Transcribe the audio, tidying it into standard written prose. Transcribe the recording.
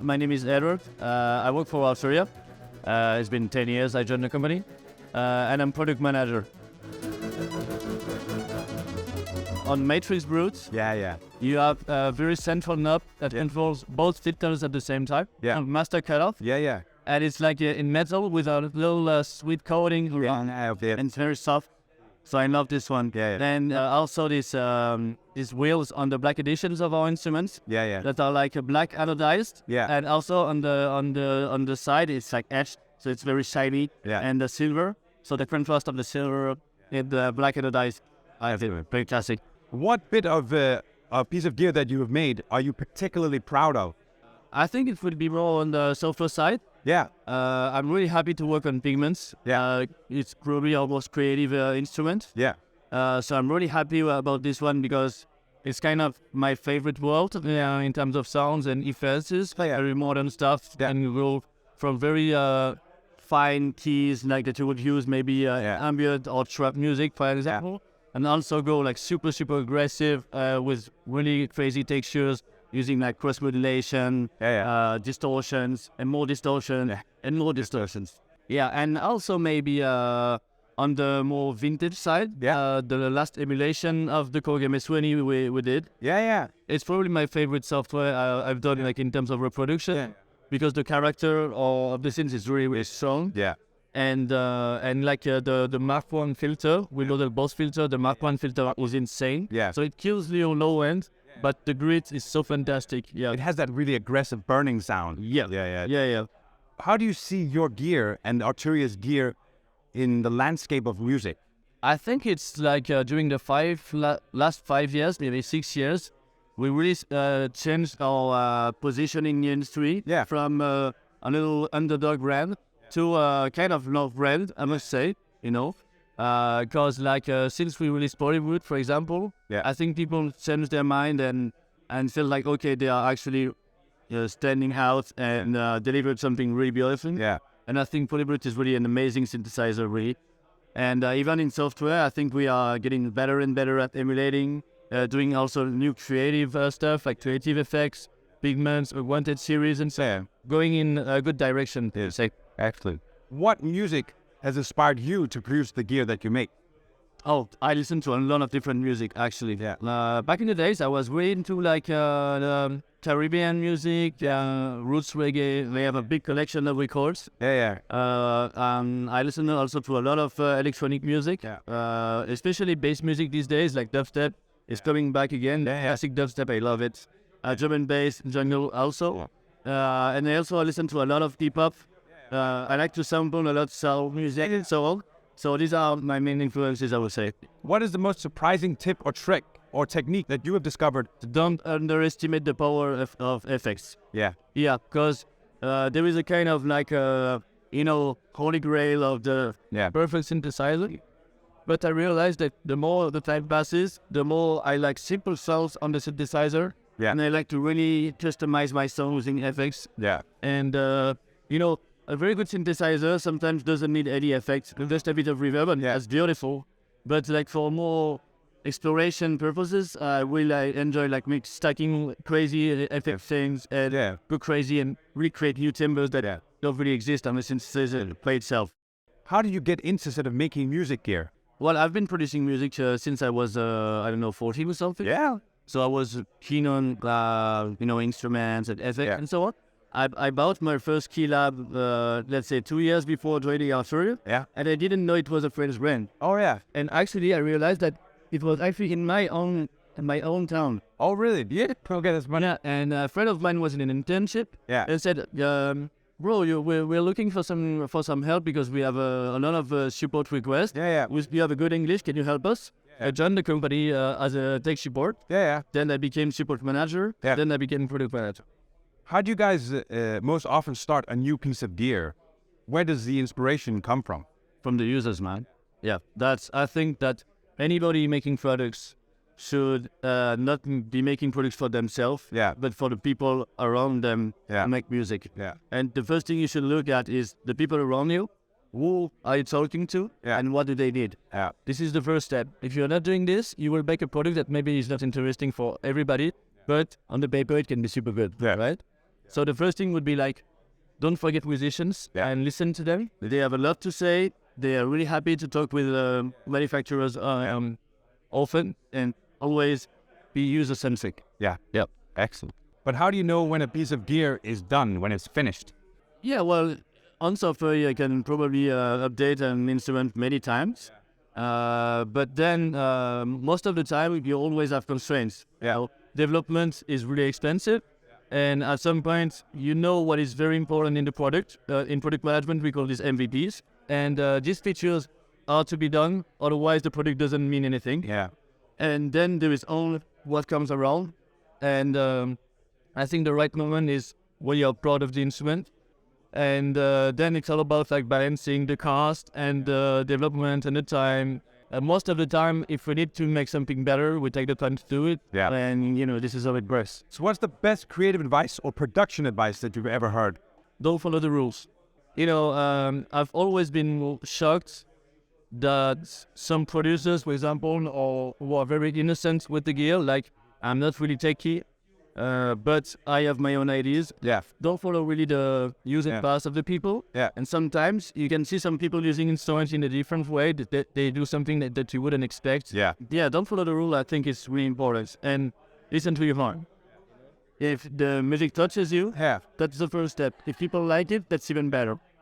My name is Edward. I work for Arturia. It's been 10 years I joined the company, and I'm product manager. On Matrix Brute, you have a very central knob that controls both filters at the same time. And master cutoff. And it's like in metal with a little sweet coating around, and it's very soft. So I love this one. Then also these wheels on the black editions of our instruments. That are like a black anodized. And also on the side it's like etched, so it's very shiny. And the silver, so the contrast of the silver and the black anodized. I have it. Very classic. What bit of a piece of gear that you have made are you particularly proud of? I think it would be more on the software side. I'm really happy to work on Pigments. It's probably our most creative instrument. So I'm really happy about this one because it's kind of my favorite world in terms of sounds and effects. Very modern stuff. And go from very fine keys like that you would use maybe ambient or trap music, for example. And also go like super aggressive with really crazy textures, using like cross modulation, distortions, and more distortion, and more distortions. And also maybe on the more vintage side, the last emulation of the Korg MS-20 we did. It's probably my favorite software I've done like in terms of reproduction, because the character of the synth is really strong. And like the Mark 1 filter, we know the Boss filter, the Mark 1 filter was insane. So it kills your low end, but the grit is so fantastic. It has that really aggressive burning sound. How do you see your gear and Arturia's gear in the landscape of music? I think it's like during the last 5 years, maybe 6 years, we really changed our positioning in the industry from a little underdog brand to a kind of love brand, I must say, because like since we released SuperBooth, for example, I think people changed their mind and feel like, okay, they are actually standing out and delivered something really beautiful. And I think SuperBooth is really an amazing synthesizer, really. And even in software, I think we are getting better and better at emulating, doing also new creative stuff like creative effects, Pigments, Wanted series, and so going in a good direction. Excellent. What music has inspired you to produce the gear that you make? Oh, I listen to a lot of different music, actually. Back in the days, I was way into like Caribbean music, roots reggae. They have a big collection of records. I listen also to a lot of electronic music, especially bass music these days, like dubstep is coming back again. Classic dubstep, I love it. Drum and bass, jungle also. And I also listen to a lot of hip-hop. I like to sample a lot of soul music and so on. So these are my main influences, I would say. What is the most surprising tip or trick or technique that you have discovered? Don't underestimate the power of effects. Because there is a kind of like holy grail of the perfect synthesizer. But I realized that the more the time passes, the more I like simple sounds on the synthesizer. And I like to really customize my song using effects. And a very good synthesizer sometimes doesn't need any effects, just a bit of reverb, and that's beautiful. But like for more exploration purposes, I really enjoy like stacking crazy effect things and go crazy and recreate new timbres that don't really exist on the synthesizer play itself. How did you get into sort of making music gear? Well, I've been producing music since I was 14 or something. So I was keen on instruments and effects and so on. I bought my first keylab, let's say 2 years before joining Arturia, and I didn't know it was a French brand. And actually, I realized that it was actually in my own town. Oh, really? Okay, that's funny. And a friend of mine was in an internship and said, bro, we're looking for some help because we have a lot of support requests. You have a good English, can you help us? I joined the company as a tech support. Then I became support manager. Then I became product manager. How do you guys most often start a new piece of gear? Where does the inspiration come from? From the users, man. I think that anybody making products should not be making products for themselves, but for the people around them to make music. And the first thing you should look at is the people around you. Who are you talking to and what do they need? This is the first step. If you're not doing this, you will make a product that maybe is not interesting for everybody, but on the paper it can be super good, right? So the first thing would be like, don't forget musicians and listen to them. They have a lot to say. They are really happy to talk with manufacturers often, and always be user-centric. Yeah. Excellent. But how do you know when a piece of gear is done, when it's finished? Yeah, well, on software you can probably update an instrument many times. But then most of the time you always have constraints. Development is really expensive. And at some point, you know what is very important in the product. In product management, we call these MVPs. And these features are to be done, otherwise the product doesn't mean anything. Yeah. And then there is all what comes around. And I think the right moment is when you're proud of the instrument. And then it's all about like balancing the cost and the development and the time. Most of the time, if we need to make something better, we take the time to do it. Yeah. And, this is how it works. So what's the best creative advice or production advice that you've ever heard? Don't follow the rules. I've always been shocked that some producers, for example, who are very innocent with the gear, like, I'm not really techie, but I have my own ideas. Yeah. Don't follow really the using path of the people. Yeah. And sometimes you can see some people using instruments in a different way, that they do something that you wouldn't expect. Yeah. Yeah, don't follow the rule. I think it's really important. And listen to your heart. If the music touches you, that's the first step. If people like it, that's even better.